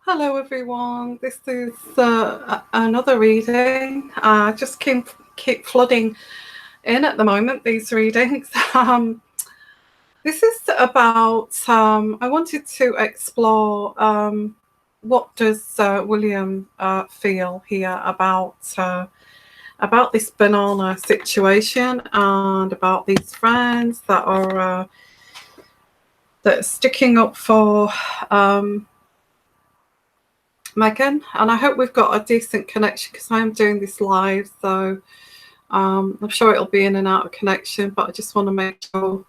Hello everyone, this is another reading. Just keep flooding in at the moment, these readings. This is about, I wanted to explore what does William feel here about this banana situation and about these friends that are sticking up for Megan, and I hope we've got a decent connection because I am doing this live, so I'm sure it'll be in and out of connection, but I just want to make sure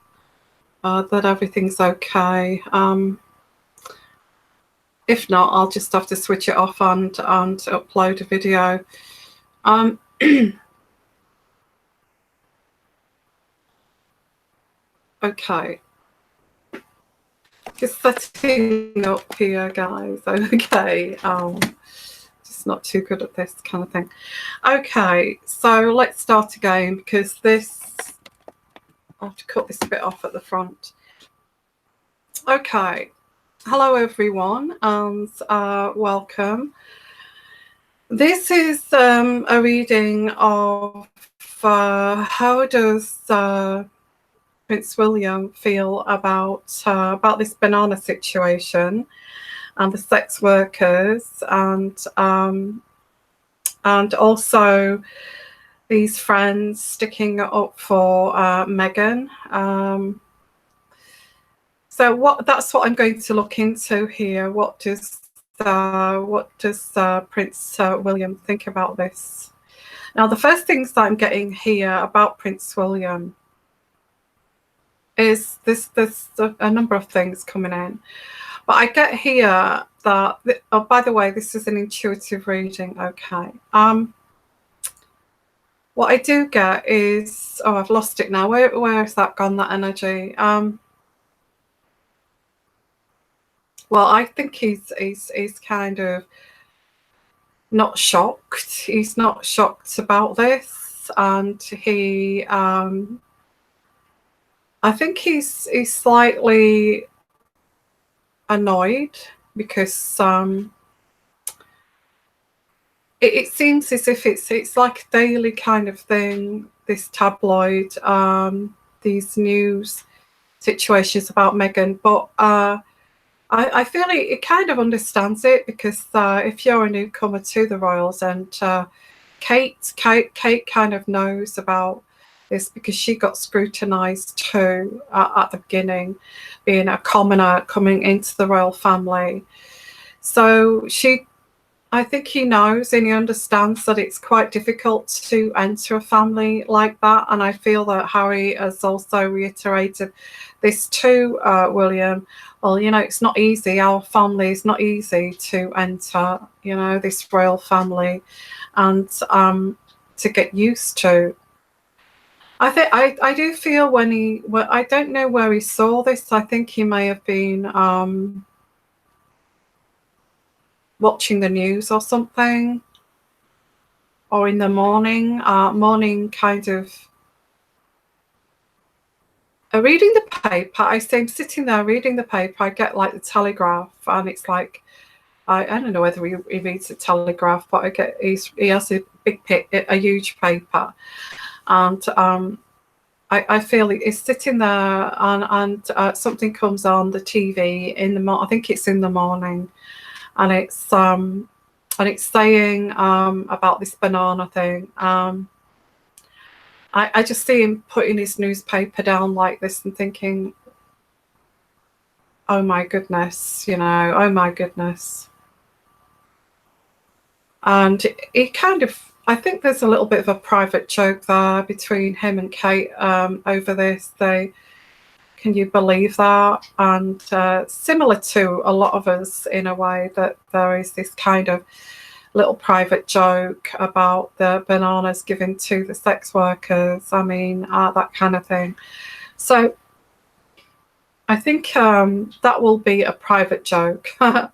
that everything's okay. If not, I'll just have to switch it off and upload a video. Okay. Just setting up here, guys. Okay. Just not too good at this kind of thing. Okay, so let's start again because I have to cut this bit off at the front. Okay. Hello everyone and welcome. This is a reading of how does Prince William feel about this banana situation and the sex workers and also these friends sticking up for Meghan. So that's what I'm going to look into here. What does Prince William think about this? Now, the first things that I'm getting here about Prince William is there's a number of things coming in, but I get here that, oh, by the way, this is an intuitive reading. Okay. What I do get is, oh, I've lost it now. Where has that gone, that energy? Well, I think he's kind of not shocked. He's not shocked about this, and he I think he's slightly annoyed because it seems as if it's like a daily kind of thing, this tabloid, these news situations about Meghan, but I feel it kind of understands it because if you're a newcomer to the royals, and Kate kind of knows about this because she got scrutinized too at the beginning, being a commoner coming into the royal family. So I think he knows and he understands that it's quite difficult to enter a family like that. And I feel that Harry has also reiterated this to William. Well, you know, it's not easy. Our family is not easy to enter, you know, this royal family and to get used to. I do feel when I don't know where he saw this. I think he may have been watching the news or something, or in the morning kind of reading the paper. I say I'm sitting there reading the paper. I get like the Telegraph, and it's like I don't know whether he reads the Telegraph, but he has a huge paper, and I feel he's sitting there, and something comes on the TV in the I think it's in the morning, and it's saying about this banana thing. I just see him putting his newspaper down like this and thinking, oh my goodness, you know, oh my goodness. And he kind of, I think there's a little bit of a private joke there between him and Kate over this. Can you believe that? And similar to a lot of us in a way, that there is this kind of little private joke about the bananas given to the sex workers. I mean, that kind of thing. So I think that will be a private joke for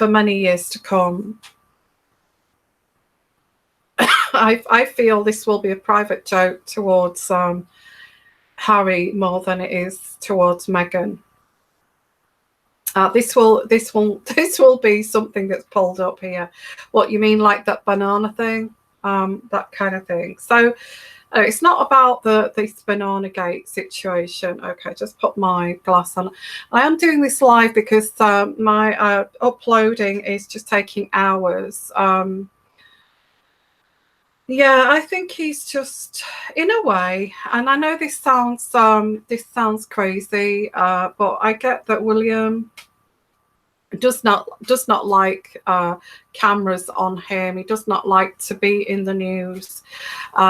many years to come. I feel this will be a private joke towards Harry more than it is towards Meghan. This will this will be something that's pulled up here. What you mean, like that banana thing, that kind of thing. So it's not about this banana gate situation. Okay, just put my glass on. I am doing this live because my uploading is just taking hours. Yeah, I think he's just, in a way, and I know this sounds crazy, but I get that William does not like cameras on him. He does not like to be in the news.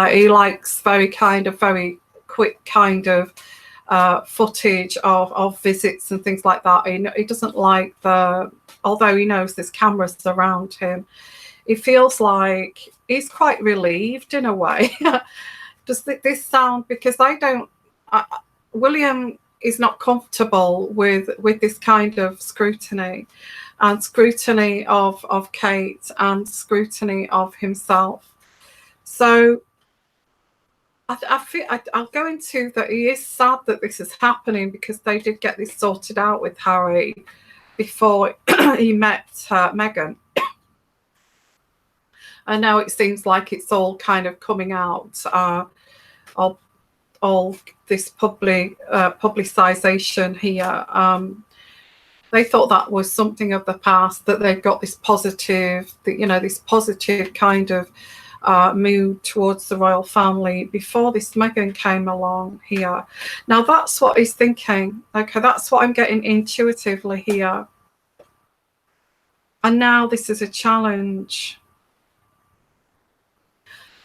He likes very quick kind of footage of visits and things like that. He doesn't like although he knows there's cameras around him, it feels like he's quite relieved in a way. Does this sound, because William is not comfortable with this kind of scrutiny, and scrutiny of Kate, and scrutiny of himself. So I'll go into that. He is sad that this is happening, because they did get this sorted out with Harry before he met Meghan. And now it seems like it's all kind of coming out, all this publicization here. They thought that was something of the past, that they've got this positive, this positive kind of mood towards the royal family before this Meghan came along here. Now that's what he's thinking. Okay, that's what I'm getting intuitively here. And now this is a challenge.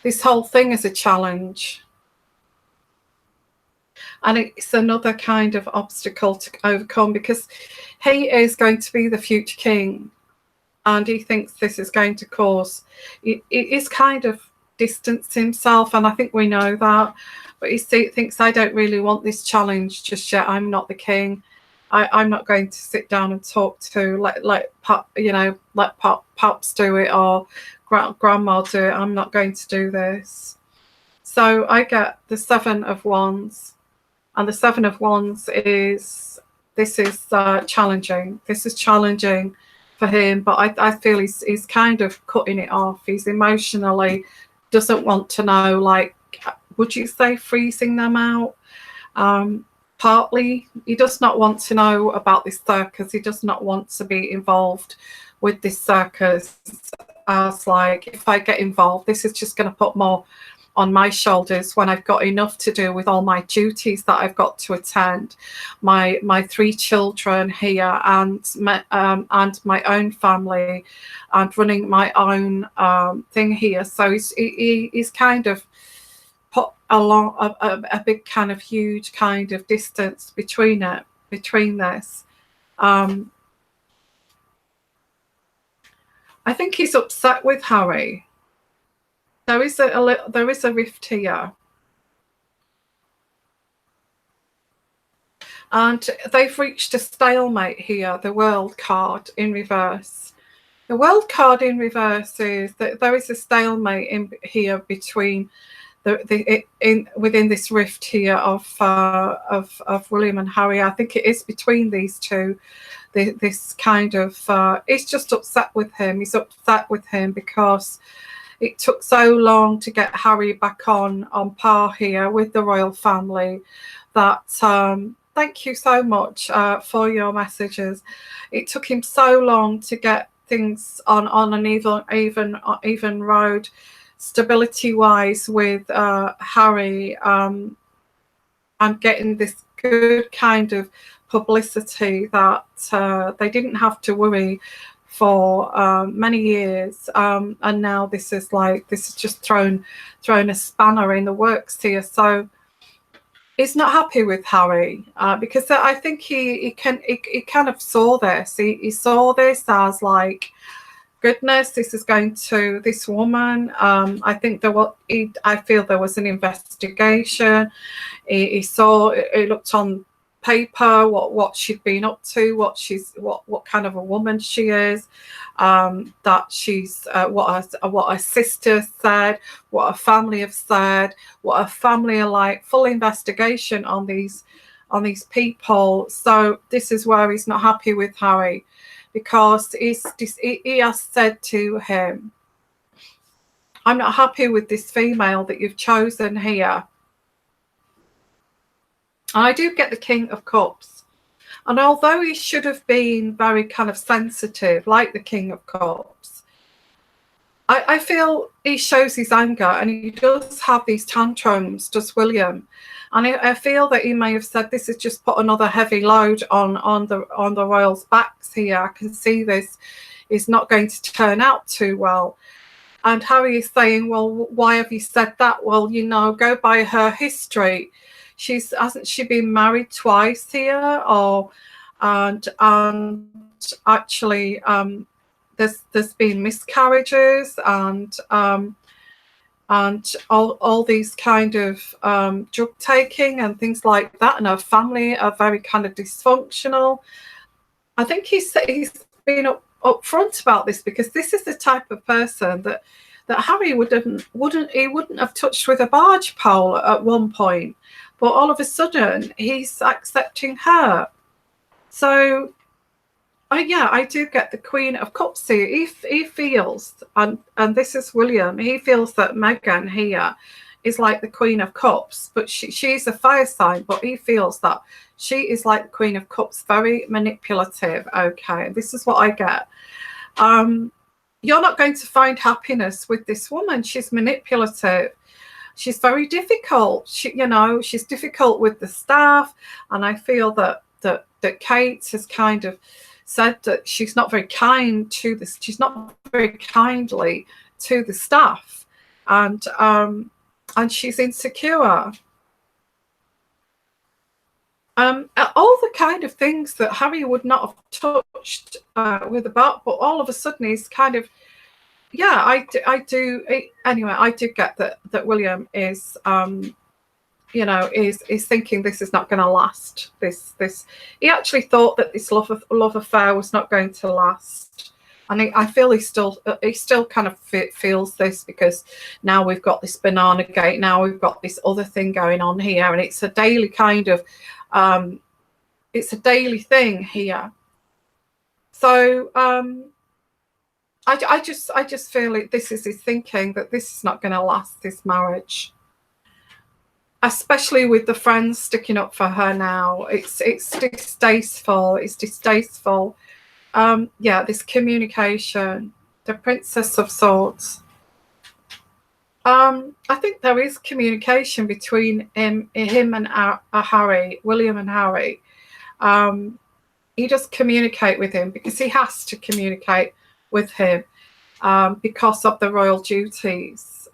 This whole thing is a challenge. And it's another kind of obstacle to overcome, because he is going to be the future king, and he thinks this is going to cause, it is kind of distance himself, and I think we know that, but he thinks, I don't really want this challenge just yet. I'm not the king. I'm not going to sit down and talk to let Pops do it, or Grandma do it. I'm not going to do this. So I get the Seven of Wands, and the Seven of Wands is challenging. This is challenging for him, but I feel he's kind of cutting it off. He's emotionally doesn't want to know, like, would you say freezing them out? Partly, he does not want to know about this circus. He does not want to be involved with this circus. As like, if I get involved, this is just going to put more on my shoulders when I've got enough to do with all my duties that I've got to attend, my 3 children here, and my own family, and running my own thing here. So he's kind of put along a big kind of huge kind of distance between this. I think he's upset with Harry. There is a rift here, and they've reached a stalemate here. The World card in reverse. The World card in reverse is that there is a stalemate in here between within this rift here of William and Harry. I think it is between these two. This kind of he's just upset with him. He's upset with him because it took so long to get Harry back on par here with the royal family that thank you so much for your messages. It took him so long to get things on an even road, stability wise, with Harry, and getting this good kind of publicity that they didn't have to worry for many years, and now this is just thrown a spanner in the works here. So he's not happy with Harry because I think he kind of saw this. He saw this as like, goodness, this is going to this woman. I think I feel there was an investigation. He saw, he looked on paper what she'd been up to, what kind of a woman she is, that she's what her sister said, what her family have said, what her family are like. Full investigation on these on these people. So this is where he's not happy with Harry, because he has said to him, I'm not happy with this female that you've chosen here. And I do get the King of Cups. And although he should have been very kind of sensitive, like the King of Cups, I feel he shows his anger, and he does have these tantrums, does William. And I feel that he may have said, this has just put another heavy load on the royals' backs here. I can see this is not going to turn out too well. And Harry is saying, well, why have you said that? Well, you know, go by her history. Hasn't she been married twice here? And actually, there's been miscarriages, and all these kind of drug taking and things like that, and her family are very kind of dysfunctional. I think he's been upfront about this, because this is the type of person that Harry wouldn't have touched with a barge pole at one point, but all of a sudden he's accepting her. So yeah, I do get the Queen of Cups here. He feels, and this is William, he feels that Meghan here is like the Queen of Cups, but she's a fire sign, but he feels that she is like the Queen of Cups, very manipulative. Okay, this is what I get. You're not going to find happiness with this woman. She's manipulative. She's very difficult. She's difficult with the staff, and I feel that Kate has kind of said that she's not very kind to this. She's not very kindly to the staff, and she's insecure. All the kind of things that Harry would not have touched with a bat, but all of a sudden he's kind of, yeah, I do. Anyway, I do get that William is, is thinking this is not going to last. He actually thought that this love affair was not going to last, and I feel he still kind of feels this, because now we've got this banana gate, now we've got this other thing going on here, and it's a daily kind of, it's a daily thing here. So I just feel like this is his thinking, that this is not going to last, this marriage. Especially with the friends sticking up for her now. It's distasteful. It's distasteful. Yeah, this communication, the Princess of Swords. I think there is communication between him and Harry, William and Harry. He does communicate with him, because he has to communicate with him, because of the royal duties,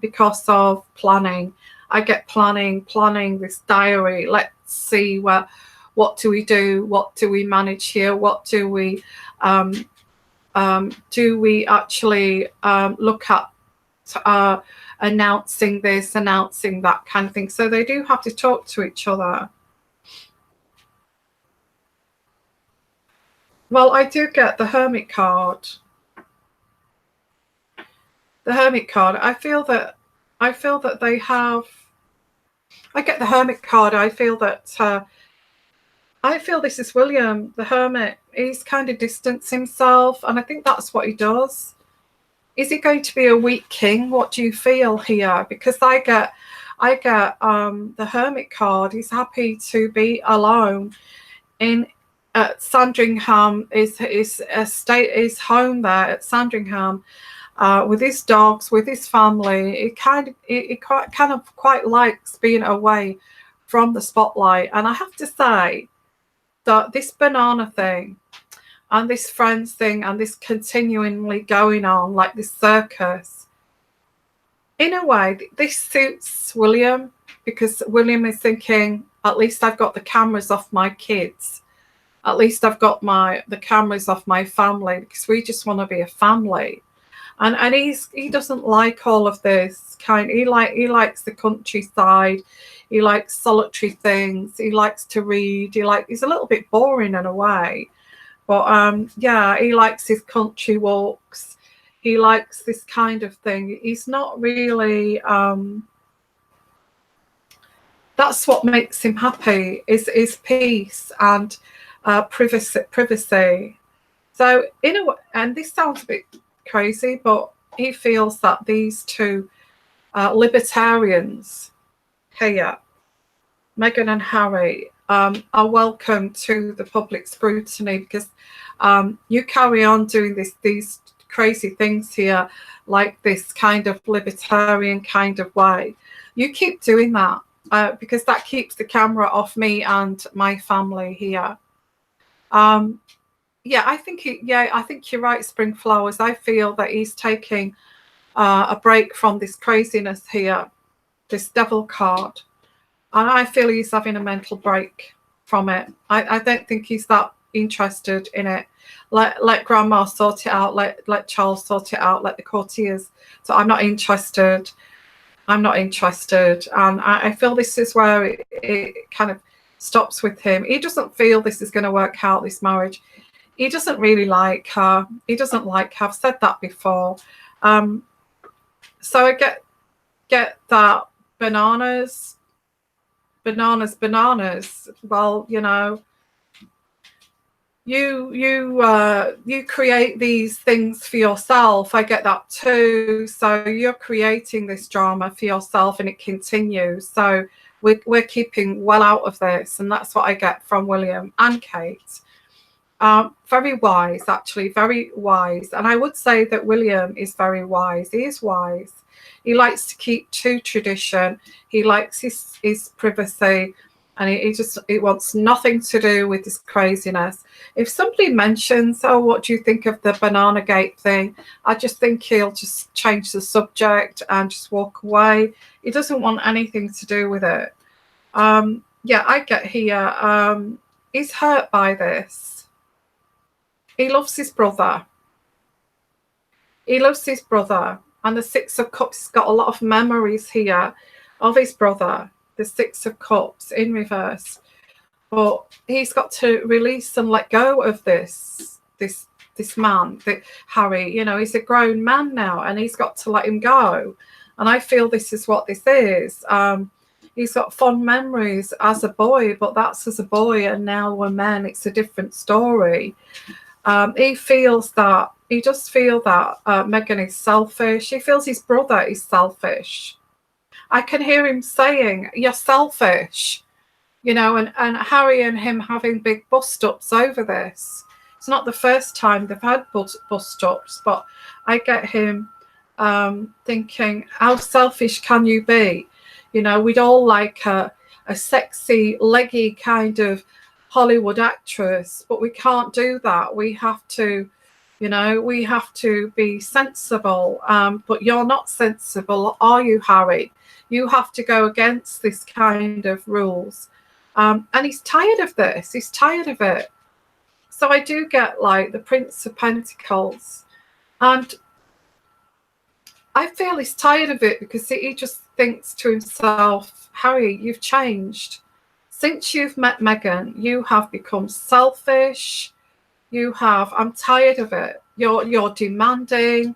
because of planning. I get planning this diary. Let's see what do we do? What do we manage here? What do we actually look at announcing this, announcing that kind of thing? So they do have to talk to each other. Well, I do get the Hermit card. The Hermit card. I feel that they have. I get the Hermit card. I feel that this is William, the Hermit. He's kind of distanced himself, and I think that's what he does. Is he going to be a weak king? What do you feel here? Because I get the Hermit card. He's happy to be alone in Sandringham. His home there at Sandringham. With his dogs, with his family. He kind of quite likes being away from the spotlight. And I have to say that this banana thing and this friends thing and this continually going on, like this circus, in a way, this suits William, because William is thinking, at least I've got the cameras off my kids. At least I've got the cameras off my family, because we just want to be a family. And he doesn't like all of this kind. He likes the countryside. He likes solitary things. He likes to read. He's a little bit boring in a way, but yeah, he likes his country walks. He likes this kind of thing. He's not really that That's what makes him happy, is peace and privacy. So in a way, and this sounds a bit crazy, but he feels that these two libertarians here, Meghan and Harry, are welcome to the public scrutiny, because you carry on doing these crazy things here, like this kind of libertarian kind of way. You keep doing that because that keeps the camera off me and my family here. Yeah, I think I think you're right, Spring Flowers. I feel that he's taking a break from this craziness here, this devil card. And I feel he's having a mental break from it. I don't think he's that interested in it. Let Grandma sort it out. Let Charles sort it out. Let the courtiers. So I'm not interested. I'm not interested. And I feel this is where it kind of stops with him. He doesn't feel this is going to work out, this marriage. He doesn't really like her. He doesn't like her. I've said that before. So I get that bananas. Well, you know, you create these things for yourself. I get that too. So you're creating this drama for yourself, and it continues. So we're keeping well out of this, and that's what I get from William and Kate. Very wise, actually, very wise. And I would say that William is very wise. He is wise. He likes to keep to tradition. He likes his privacy, and he wants nothing to do with this craziness. If somebody mentions, oh, what do you think of the Banana Gate thing? I just think he'll just change the subject and just walk away. He doesn't want anything to do with it. Yeah, I get here. He's hurt by this. He loves his brother. He loves his brother. And the Six of Cups has got a lot of memories here of his brother. The Six of Cups in reverse. But he's got to release and let go of this man, Harry. You know, he's a grown man now, and he's got to let him go. And I feel this is what this is. He's got fond memories as a boy, but that's as a boy, and now we're men. It's a different story. He feels that, he does feel that Meghan is selfish. He feels his brother is selfish. I can hear him saying, you're selfish, you know, and Harry and him having big bust-ups over this. It's not the first time they've had bust-ups, but I get him thinking, how selfish can you be? You know, we'd all like a sexy, leggy kind of Hollywood actress, but we can't do that. We have to, you know, we have to be sensible. But you're not sensible, are you, Harry? You have to go against this kind of rules. And he's tired of this. He's tired of it. So I do get like the Prince of Pentacles. And I feel he's tired of it because he just thinks to himself, Harry, you've changed. Since you've met Meghan, you have become selfish. I'm tired of it. You're demanding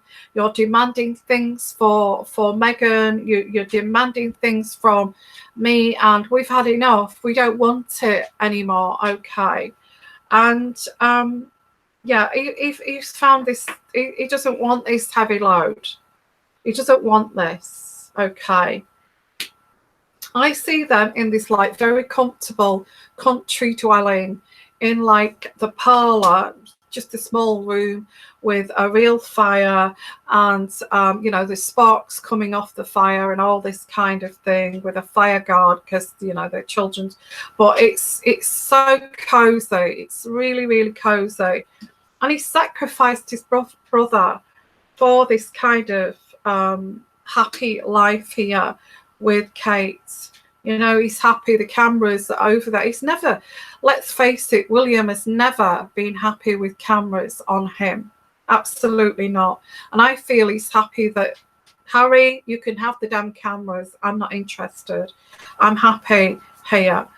things for Meghan. You're demanding things from me, and we've had enough. We don't want it anymore. Okay. And yeah, he's found this. He doesn't want this heavy load. He doesn't want this. Okay. I see them in this like very comfortable country dwelling in like the parlor, just a small room with a real fire, and you know, the sparks coming off the fire and all this kind of thing, with a fire guard because, you know, they're children's. But it's so cozy. It's really, really cozy. And he sacrificed his brother for this kind of happy life here with Kate. You know, he's happy. The cameras are over there. He's never, let's face it, William has never been happy with cameras on him. Absolutely not. And I feel he's happy that, Harry, you can have the damn cameras. I'm not interested. I'm happy here.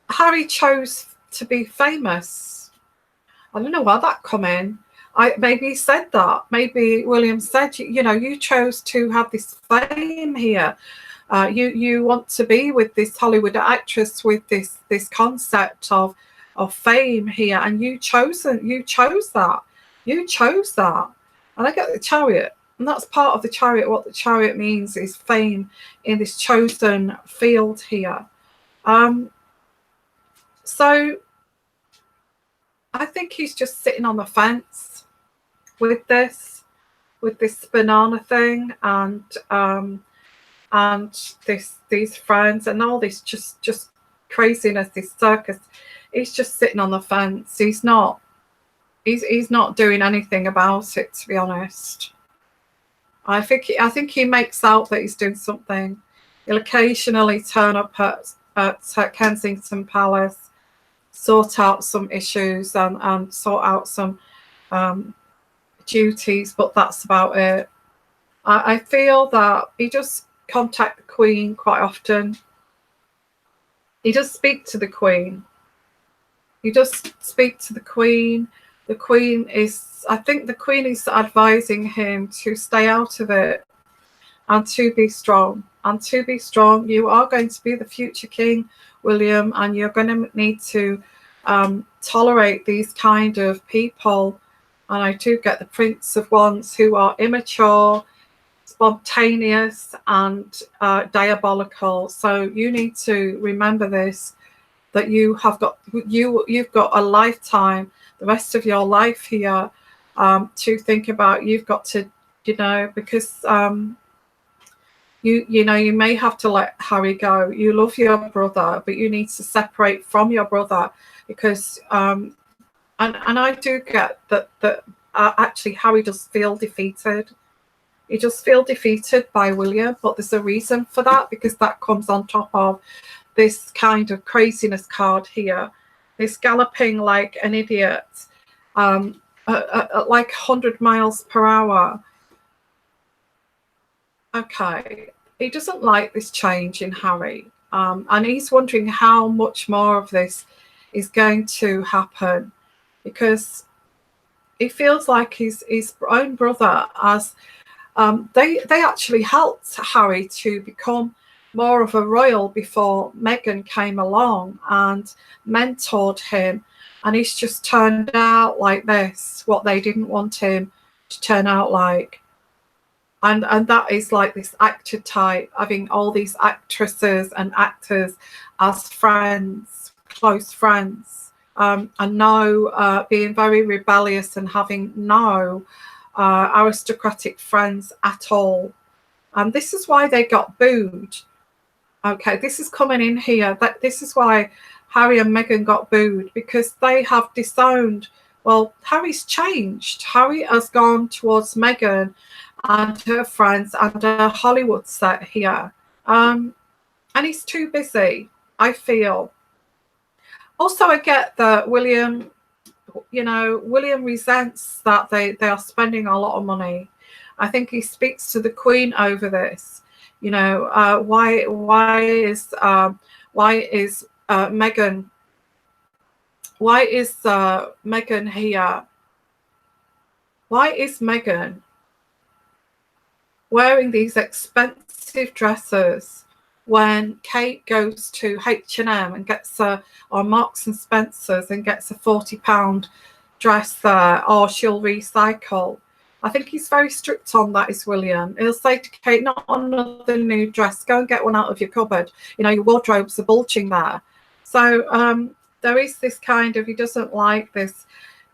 Harry chose to be famous. I don't know where that come in. Maybe he said that. Maybe William said, you know, you chose to have this fame here. You want to be with this Hollywood actress with this concept of fame here, and you chose that. You chose that. And I get the Chariot, and that's part of the Chariot. What the Chariot means is fame in this chosen field here. So I think he's just sitting on the fence with this banana thing, and these friends and all this just craziness, this circus. He's just sitting on the fence. He's not doing anything about it, to be honest. I think he makes out that he's doing something. He'll occasionally turn up at Kensington Palace, sort out some issues and sort out some duties, but that's about it. I feel that he does contact the Queen quite often. He does speak to the Queen. He does speak to the Queen. The Queen is, I think the Queen is advising him to stay out of it and to be strong. And to be strong, you are going to be the future king, William, and you're going to need to tolerate these kind of people. And I do get the Prince of Wands who are immature, spontaneous, and diabolical. So you need to remember this, that you've got a lifetime, the rest of your life here, to think about. You've got to, you know, because you know, you may have to let Harry go. You love your brother, but you need to separate from your brother, because and I do get that actually Harry does feel defeated. He does feel defeated by William, but there's a reason for that, because that comes on top of this kind of craziness card here, this galloping like an idiot, at like 100 miles per hour. Okay, he doesn't like this change in Harry, and he's wondering how much more of this is going to happen, because he feels like his own brother has they actually helped Harry to become more of a royal before Meghan came along and mentored him, and he's just turned out like this, what they didn't want him to turn out like. And that is like this actor type, having all these actresses and actors as friends, close friends, and no being very rebellious and having no aristocratic friends at all. And this is why they got booed. Okay, this is coming in here. This is why Harry and Meghan got booed, because they have disowned. Well, Harry's changed. Harry has gone towards Meghan and her friends and a Hollywood set here. And he's too busy, I feel. Also, I get that William, you know, William resents that they are spending a lot of money. I think he speaks to the Queen over this. You know, why is Meghan? Why is Meghan here? Why is Meghan wearing these expensive dresses when Kate goes to H&M and gets or Marks and Spencer's and gets a £40 dress there, or she'll recycle? I think he's very strict on that, is William. He'll say to Kate, not another new dress, go and get one out of your cupboard. You know, your wardrobes are bulging there. So there is this kind of, he doesn't like this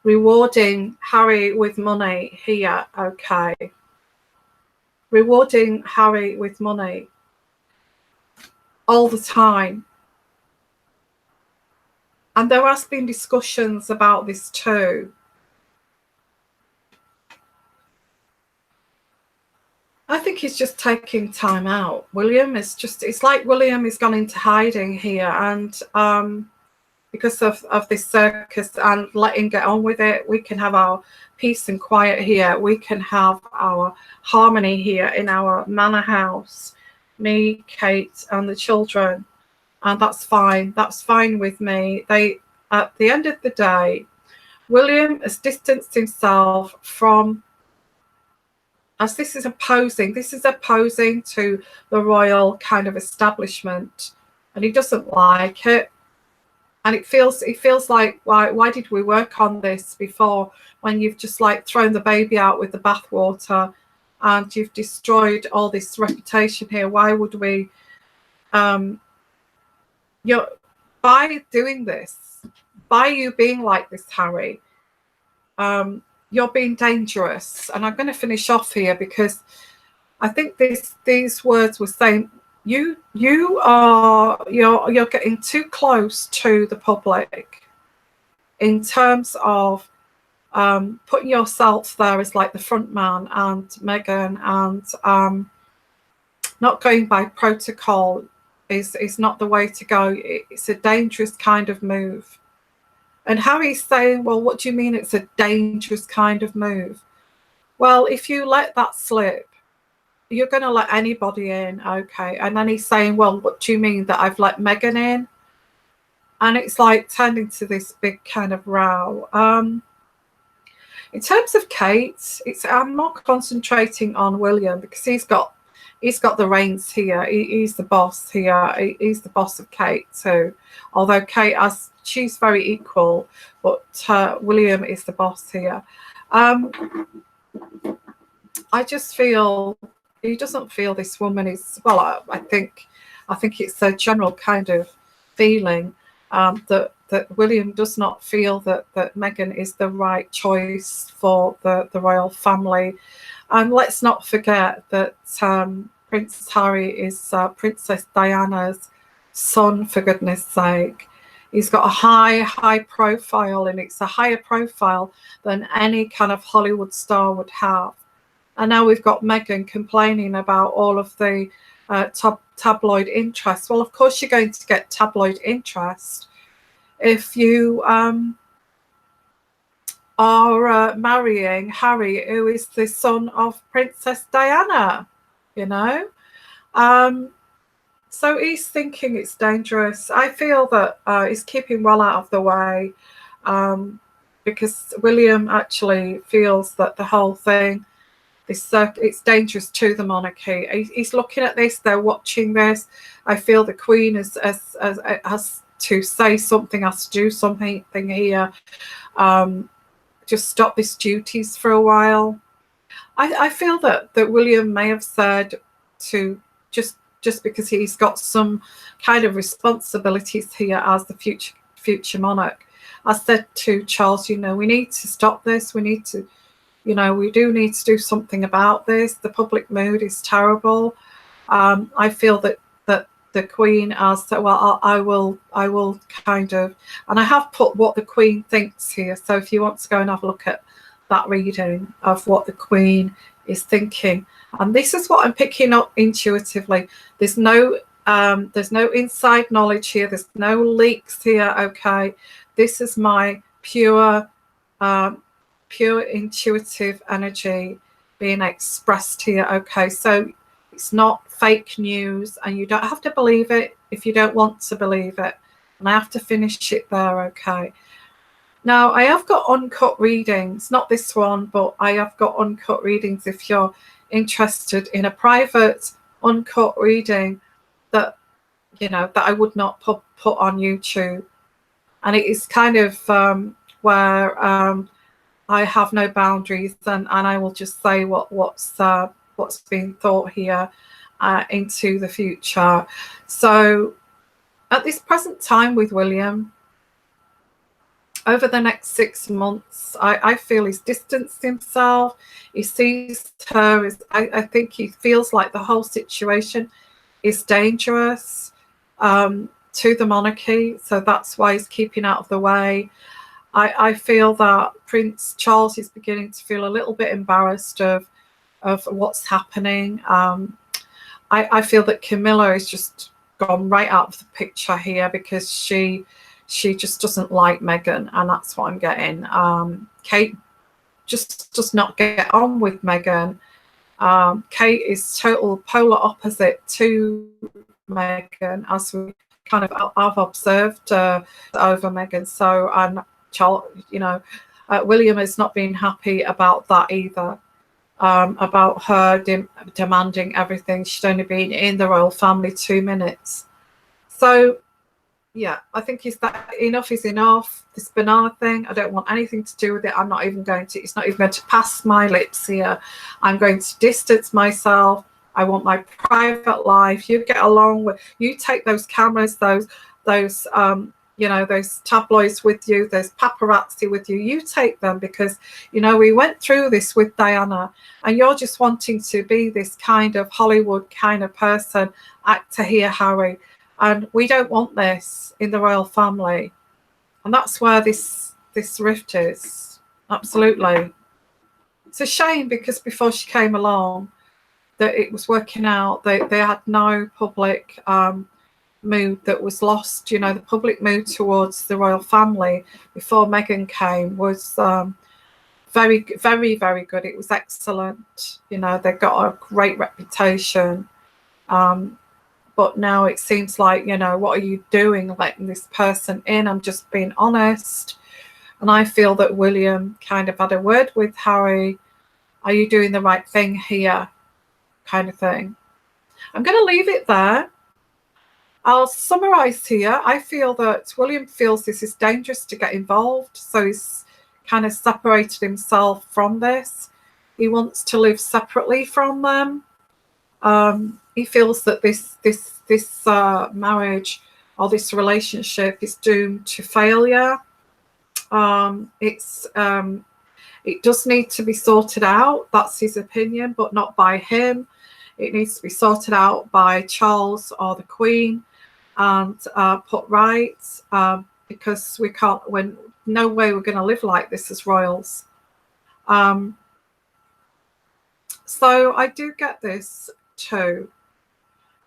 rewarding Harry with money here. Okay. Rewarding Harry with money all the time. And there has been discussions about this too. I think he's just taking time out. William is just, it's like William is gone into hiding here, and because of this circus, and letting get on with it. We can have our peace and quiet here. We can have our harmony here in our manor house, me, Kate, and the children, and that's fine. That's fine with me. They, at the end of the day, William has distanced himself from, as this is opposing to the royal kind of establishment, and he doesn't like it. And it feels like, why did we work on this before, when you've just like thrown the baby out with the bathwater and you've destroyed all this reputation here? Why would we, you're, by doing this, by you being like this, Harry, you're being dangerous. And I'm going to finish off here, because I think these words were saying, you're getting too close to the public in terms of putting yourself there as like the front man and Meghan, and not going by protocol is not the way to go. It's a dangerous kind of move. And Harry's saying, well, what do you mean it's a dangerous kind of move? Well, if you let that slip, you're going to let anybody in, okay? And then he's saying, well, what do you mean, that I've let Meghan in? And it's like turned into this big kind of row. In terms of Kate, I'm more concentrating on William, because he's got the reins here. He's the boss here. He's the boss of Kate too. Although Kate, she's very equal, but William is the boss here. I just feel he doesn't feel this woman is, well, I think it's a general kind of feeling that William does not feel that Meghan is the right choice for the royal family. And let's not forget that Prince Harry is Princess Diana's son, for goodness sake. He's got a high profile, and it's a higher profile than any kind of Hollywood star would have. And now we've got Meghan complaining about all of the tabloid interest. Well, of course you're going to get tabloid interest if you are marrying Harry, who is the son of Princess Diana, you know. So he's thinking it's dangerous. I feel that he's keeping well out of the way, because William actually feels that the whole thing, it's dangerous to the monarchy. He's looking at this, they're watching this. I feel the Queen has to say something, has to do something here. Just stop his duties for a while. I feel that William may have said to just because he's got some kind of responsibilities here as the future monarch. I said to Charles, we need to stop this. We need to, we do need to do something about this. The public mood is terrible. I feel that the Queen has said, well, I will kind of, and I have put what the Queen thinks here. So if you want to go and have a look at that reading of what the Queen is thinking, and this is what I'm picking up intuitively. There's no inside knowledge here. There's no leaks here. Okay, this is my pure intuitive energy being expressed here. Okay, so it's not fake news, and you don't have to believe it if you don't want to believe it. And I have to finish it there. Okay. Now I have got uncut readings, not this one, but I have got uncut readings if you're interested in a private uncut reading that that I would not put on YouTube. And it is kind of where I have no boundaries, and I will just say what's being thought here into the future. So at this present time with William, over the next 6 months, I feel he's distanced himself. He sees her as, I think he feels like the whole situation is dangerous to the monarchy. So that's why he's keeping out of the way. I feel that Prince Charles is beginning to feel a little bit embarrassed of what's happening. I feel that Camilla has just gone right out of the picture here, because she just doesn't like Meghan, and that's what I'm getting. Kate just does not get on with Meghan. Kate is total polar opposite to Meghan, as we kind of have observed over Meghan. So, and Charles, William has not been happy about that either. About her demanding everything. She's only been in the royal family 2 minutes. So yeah, I think enough is enough. This banana thing, I don't want anything to do with it. I'm not even going to, it's not even going to pass my lips here. I'm going to distance myself. I want my private life. You get along with, you take those cameras, those you know, those tabloids with you, those paparazzi with you. You take them, because, you know, we went through this with Diana, and you're just wanting to be this kind of Hollywood kind of person, actor here, Harry. And we don't want this in the royal family. And that's where this rift is. Absolutely. It's a shame, because before she came along, that it was working out. They had no public mood that was lost. You know, the public mood towards the royal family before Meghan came was very, very, very good. It was excellent. You know, they got a great reputation. But now it seems like, you know, what are you doing letting this person in? I'm just being honest. And I feel that William kind of had a word with Harry. Are you doing the right thing here? Kind of thing. I'm going to leave it there. I'll summarise here. I feel that William feels this is dangerous to get involved. So he's kind of separated himself from this. He wants to live separately from them. He feels that this marriage or this relationship is doomed to failure. It does need to be sorted out. That's his opinion, but not by him. It needs to be sorted out by Charles or the Queen and put right, because we can't. No way we're going to live like this as royals. So I do get this too.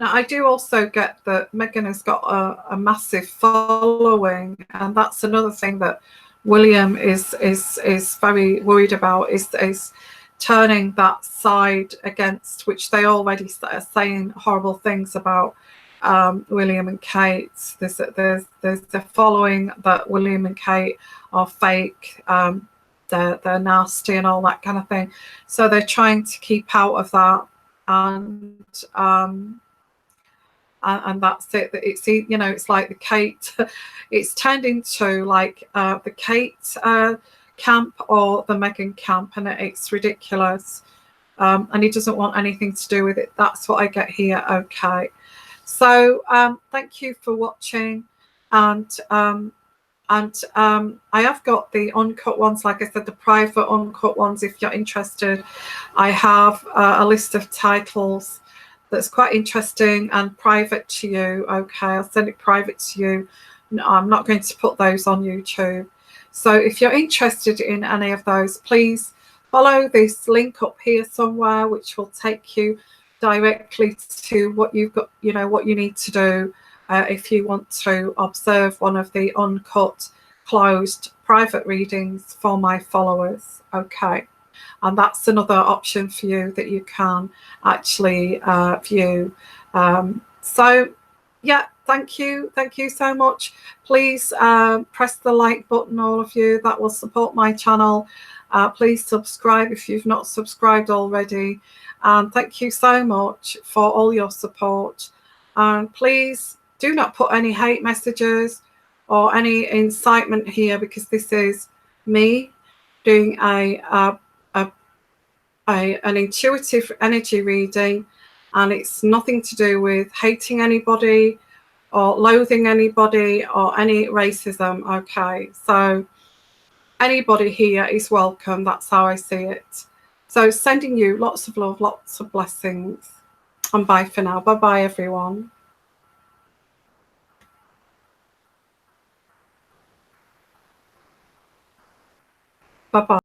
Now, I do also get that Meghan has got a massive following, and that's another thing that William is very worried about, is turning that side against, which they already are saying horrible things about William and Kate. There's a following that William and Kate are fake, they're nasty and all that kind of thing. So they're trying to keep out of that, and that's it. It's, you know, it's like the Kate, it's turned into like the Kate camp or the Meghan camp, and it's ridiculous. And he doesn't want anything to do with it. That's what I get here. Okay, so thank you for watching, and I have got the uncut ones, like I said, the private uncut ones. If you're interested, I have a list of titles that's quite interesting and private to you. Okay, I'll send it private to you. No, I'm not going to put those on YouTube. So if you're interested in any of those, please follow this link up here somewhere, which will take you directly to what you've got, you know, what you need to do if you want to observe one of the uncut, closed private readings for my followers. Okay. And that's another option for you that you can actually view. So yeah, thank you so much. Please press the like button, all of you. That will support my channel. Please subscribe if you've not subscribed already, and thank you so much for all your support. And please do not put any hate messages or any incitement here, because this is me doing an intuitive energy reading, and it's nothing to do with hating anybody or loathing anybody or any racism. Okay, so anybody here is welcome. That's how I see it. So sending you lots of love, lots of blessings, and bye for now. Bye bye everyone. Bye bye.